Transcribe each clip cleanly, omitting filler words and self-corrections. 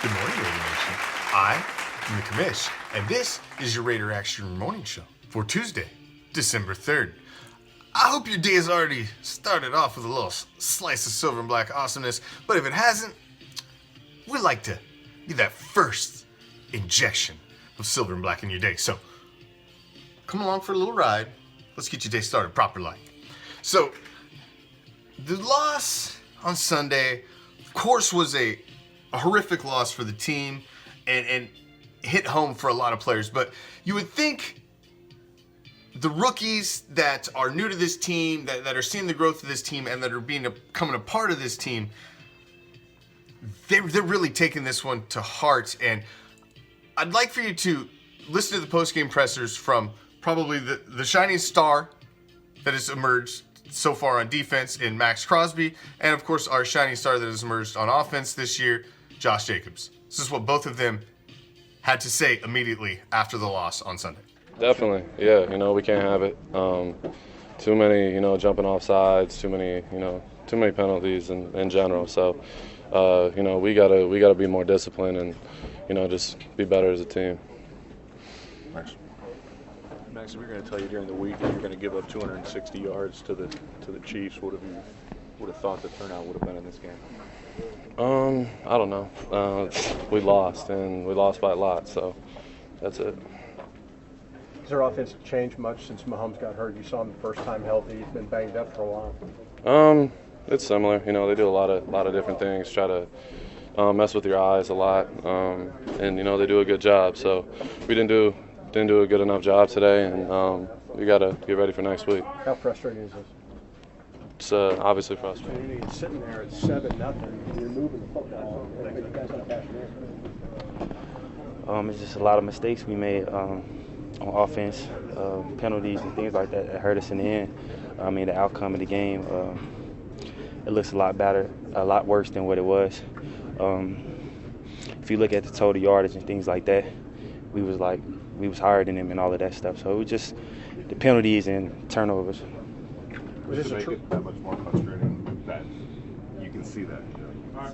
Good morning, Raider Nation. I am the commish, and this is your Raider Action Morning Show for Tuesday, December 3rd. I hope your day has already started off with a little slice of silver and black awesomeness, but if it hasn't, we'd like to get that first injection of silver and black in your day. So, come along for a little ride. Let's get your day started proper like. So, the loss on Sunday, of course, was a horrific loss for the team and hit home for a lot of players. But you would think the rookies that are new to this team, that are seeing the growth of this team, and that are becoming a part of this team, they're really taking this one to heart. And I'd like for you to listen to the post-game pressers from probably the shining star that has emerged so far on defense in Max Crosby, and of course our shining star that has emerged on offense this year, Josh Jacobs. This is what both of them had to say immediately after the loss on Sunday. Definitely, yeah. We can't have it. Too many, jumping off sides. Too many penalties in general. So, we gotta be more disciplined and, just be better as a team. Max, we were going to tell you during the week that you're going to give up 260 yards to the Chiefs. What would have thought the turnout would have been in this game? I don't know. We lost, and we lost by a lot, so that's it. Has their offense changed much since Mahomes got hurt? You saw him the first time healthy. He's been banged up for a while. It's similar. They do a lot of different things. Try to mess with your eyes a lot, and they do a good job. So we didn't do a good enough job today, and we got to get ready for next week. How frustrating is this? It's obviously frustrating. You're sitting there at 7-0, and you're moving the football. You guys not cashing in. It's just a lot of mistakes we made on offense, penalties and things like that hurt us in the end. The outcome of the game, it looks a lot better, a lot worse than what it was. If you look at the total yardage and things like that, we was higher than them and all of that stuff. So it was just the penalties and turnovers. Was this make it that much more frustrating that you can see that,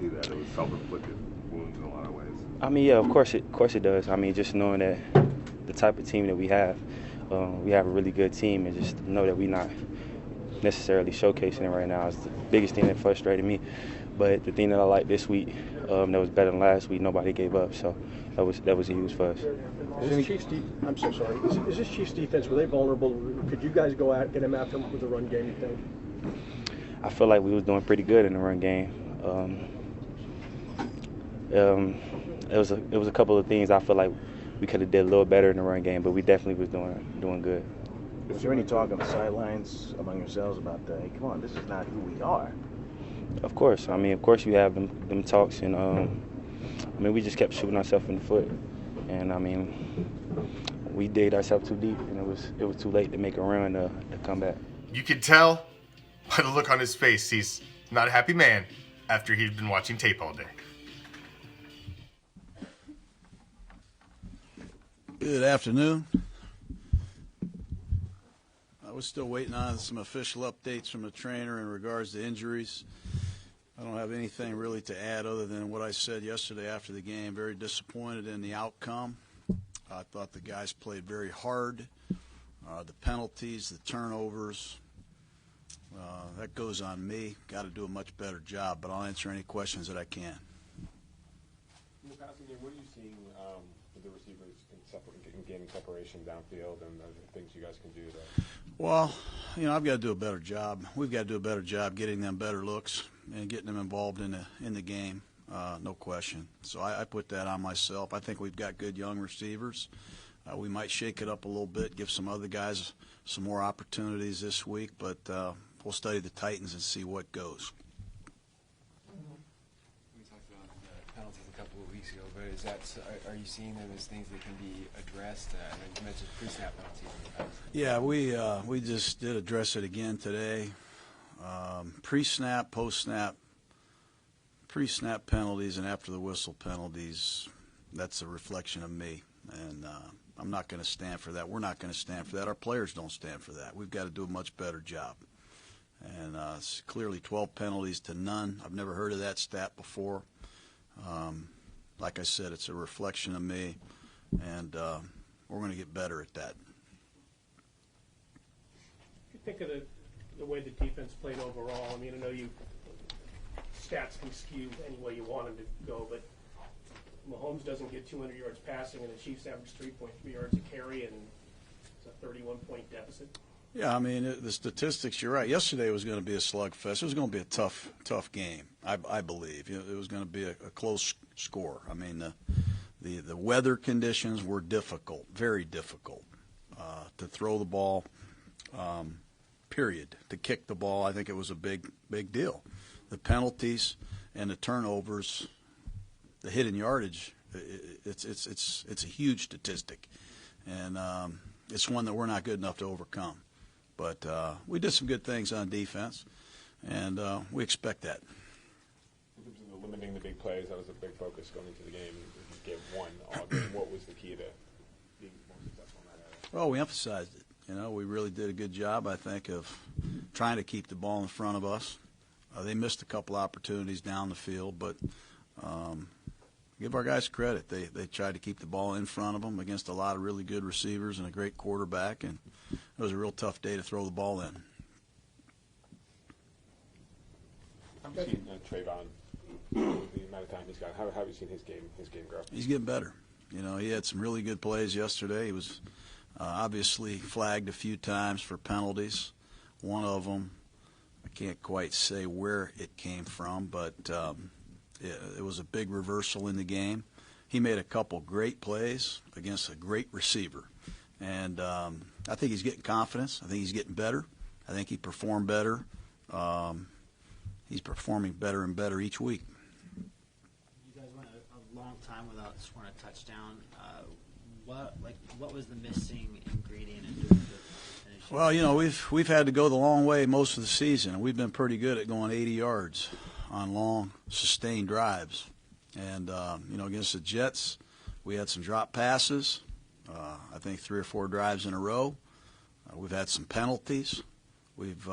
it was self-inflicted wounds in a lot of ways? Yeah, of course it does. Just knowing that the type of team that we have a really good team, and just know that we're not necessarily showcasing it right now is the biggest thing that frustrated me. But the thing that I like this week, that was better than last week, nobody gave up. So that was huge for us. I'm so sorry. Is this Chiefs defense, were they vulnerable? Could you guys go out, get them after them with the run game, you think? I feel like we was doing pretty good in the run game. It was a couple of things I feel like we could have did a little better in the run game, but we definitely was doing good. Is there any talk on the sidelines among yourselves about, hey, come on, this is not who we are? Of course. Of course you have them talks, and we just kept shooting ourselves in the foot, and we digged ourselves too deep, and it was too late to make a run to come back. You can tell by the look on his face he's not a happy man after he'd been watching tape all day. Good afternoon. I was still waiting on some official updates from the trainer in regards to injuries. I don't have anything really to add other than what I said yesterday after the game. Very disappointed in the outcome. I thought the guys played very hard. The penalties, the turnovers, that goes on me. Got to do a much better job, but I'll answer any questions that I can. In the passing game, what are you seeing with the receivers in gaining separation downfield, and are there things you guys can do to? Well, I've got to do a better job. We've got to do a better job getting them better looks and getting them involved in the game, no question. So I put that on myself. I think we've got good young receivers. We might shake it up a little bit, give some other guys some more opportunities this week, but we'll study the Titans and see what goes. We talked about penalties a couple of weeks ago, but are you seeing them as things that can be addressed? I know you mentioned pre-snap penalties. Yeah, we just did address it again today. Pre-snap, post-snap, pre-snap penalties, and after the whistle penalties, that's a reflection of me. And I'm not going to stand for that. We're not going to stand for that. Our players don't stand for that. We've got to do a much better job. And it's clearly 12 penalties to none. I've never heard of that stat before. like I said, it's a reflection of me, and we're going to get better at that. If you think of the way the defense played overall, I mean, I know stats can skew any way you want them to go, but Mahomes doesn't get 200 yards passing, and the Chiefs average 3.3 yards a carry, and it's a 31-point deficit. Yeah, I mean, the statistics, you're right. Yesterday was going to be a slugfest. It was going to be a tough game, I believe. It was going to be a close score. I mean, the weather conditions were difficult, very difficult to throw the ball, period. To kick the ball, I think it was a big deal. The penalties and the turnovers, the hidden yardage, it's a huge statistic, and it's one that we're not good enough to overcome. But we did some good things on defense, and we expect that. In terms of limiting the big plays, that was a big focus going into the game. You gave one all game. What was the key to being more successful in that area? Well, we emphasized it. We really did a good job, I think, of trying to keep the ball in front of us. They missed a couple opportunities down the field, but give our guys credit. They tried to keep the ball in front of them against a lot of really good receivers and a great quarterback, and it was a real tough day to throw the ball in. How have you seen Trayvon, the amount of time he's got? How have you seen his game grow? He's getting better. He had some really good plays yesterday. He was obviously flagged a few times for penalties. One of them, I can't quite say where it came from, but it was a big reversal in the game. He made a couple great plays against a great receiver. And I think he's getting confidence. I think he's getting better. I think he performed better. He's performing better and better each week. You guys went a long time without scoring a touchdown. What was the missing ingredient in doing the finish? Well, we've had to go the long way most of the season. We've been pretty good at going 80 yards on long, sustained drives. And, against the Jets, we had some drop passes. I think 3 or 4 drives in a row. We've had some penalties. We've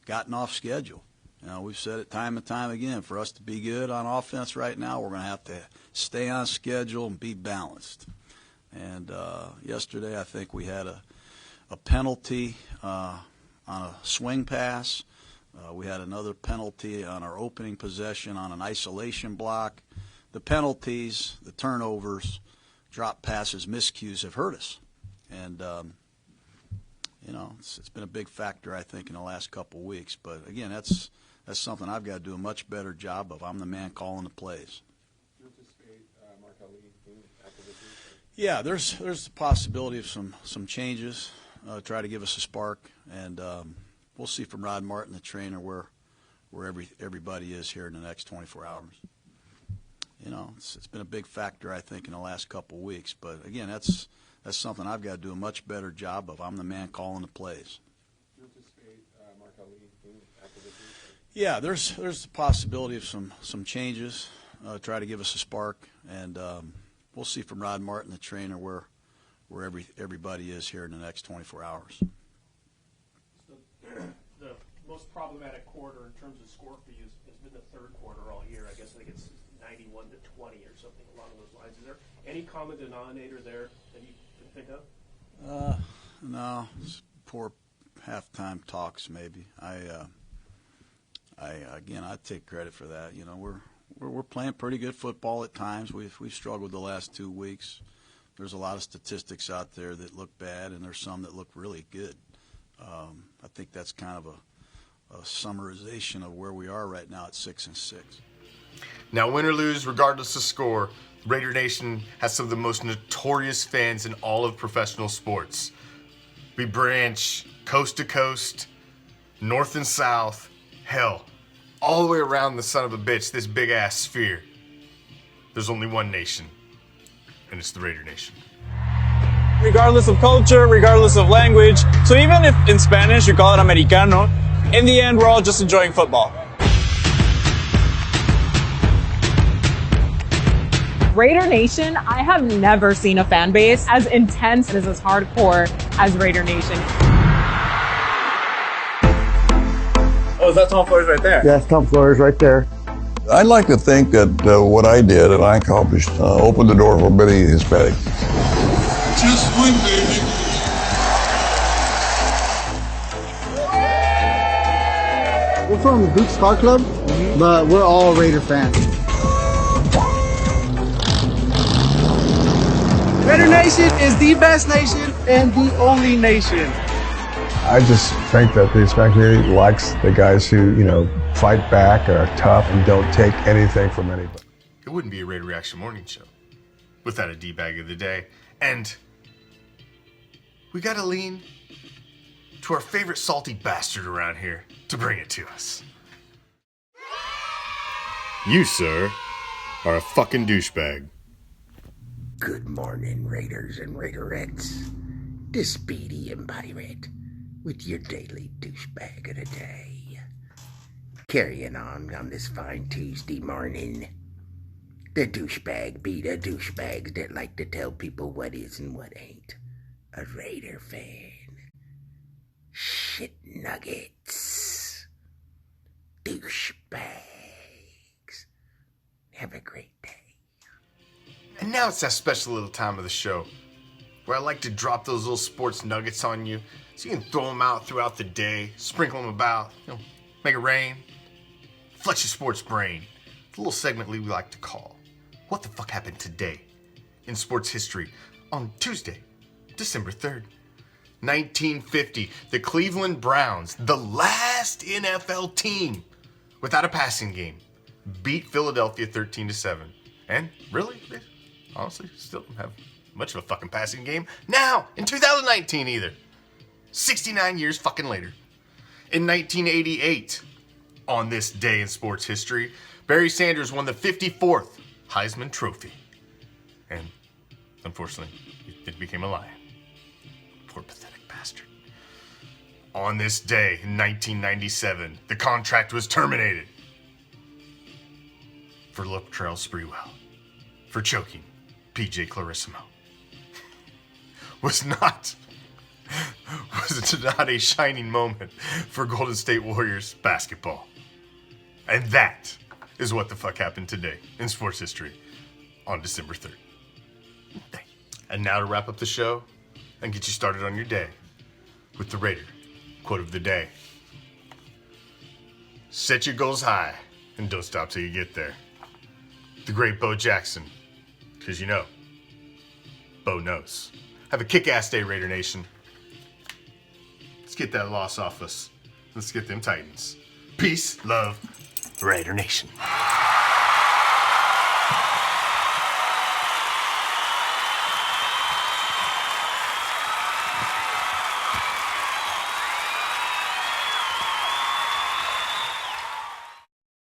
gotten off schedule. We've said it time and time again. For us to be good on offense right now, we're going to have to stay on schedule and be balanced. And yesterday, I think we had a penalty on a swing pass. We had another penalty on our opening possession on an isolation block. The penalties, the turnovers, drop passes, miscues have hurt us. And, it's been a big factor, I think, in the last couple of weeks. But, again, that's something I've got to do a much better job of. I'm the man calling the plays. Do you anticipate Markel Lee after this week? Yeah, there's the possibility of some changes, try to give us a spark. And we'll see from Rod Martin, the trainer, where everybody is here in the next 24 hours. It's been a big factor, I think, in the last couple of weeks. But, again, that's something I've got to do a much better job of. I'm the man calling the plays. Do you anticipate Markel Lee after this week? Yeah, there's the possibility of some changes, try to give us a spark. And we'll see from Rod Martin, the trainer, where everybody is here in the next 24 hours. The most problematic quarter in terms of score for you has been the third quarter all year. I think it's 91-20 or something along those lines. Is there any common denominator there that you can think of? No, it's poor halftime talks maybe. I take credit for that. We're playing pretty good football at times. We've struggled the last 2 weeks. There's a lot of statistics out there that look bad, and there's some that look really good. I think that's kind of a summarization of where we are right now at 6-6. Now, win or lose, regardless of score, Raider Nation has some of the most notorious fans in all of professional sports. We branch coast to coast, north and south, hell, all the way around the son of a bitch, this big-ass sphere. There's only one nation, and it's the Raider Nation. Regardless of culture, regardless of language, so even if in Spanish you call it Americano, in the end, we're all just enjoying football. Raider Nation, I have never seen a fan base as intense and as hardcore as Raider Nation. Oh, is that Tom Flores right there? Yes, Tom Flores right there. I'd like to think that what I did and I accomplished opened the door for many Hispanic. Just win, baby. We're from Dukes Car Club, but we're all Raider fans. Raider Nation is the best nation and the only nation. I just think that the Hispanic community likes the guys who, fight back, are tough, and don't take anything from anybody. It wouldn't be a Raider Reaction Morning Show without a D-bag of the day. And we gotta lean to our favorite salty bastard around here to bring it to us. You, sir, are a fucking douchebag. Good morning, Raiders and Raiderettes. This Speedy and Pirate with your daily douchebag of the day. Carrying on this fine Tuesday morning. The douchebag be the douchebags that like to tell people what is and what ain't a Raider fan. Shit nuggets. Douchebags. Have a great day. And now it's that special little time of the show where I like to drop those little sports nuggets on you so you can throw them out throughout the day, sprinkle them about, make it rain, flex your sports brain. It's a little segment we like to call What the Fuck Happened Today in Sports History on Tuesday, December 3rd. 1950, the Cleveland Browns, the last NFL team without a passing game, beat Philadelphia 13-7. And really, they honestly still don't have much of a fucking passing game now in 2019 either. 69 years fucking later. In 1988, on this day in sports history, Barry Sanders won the 54th Heisman Trophy. And unfortunately, it became a lion. Poor pathetic bastard. On this day in 1997, the contract was terminated for Latrell Sprewell for choking PJ Clarissimo. Was not a shining moment for Golden State Warriors basketball. And that is what the fuck happened today in sports history on December 3rd. And now to wrap up the show and get you started on your day with the Raider quote of the day. Set your goals high and don't stop till you get there. The great Bo Jackson, because Bo knows. Have a kick-ass day, Raider Nation. Let's get that loss off us. Let's get them Titans. Peace, love, Raider Nation.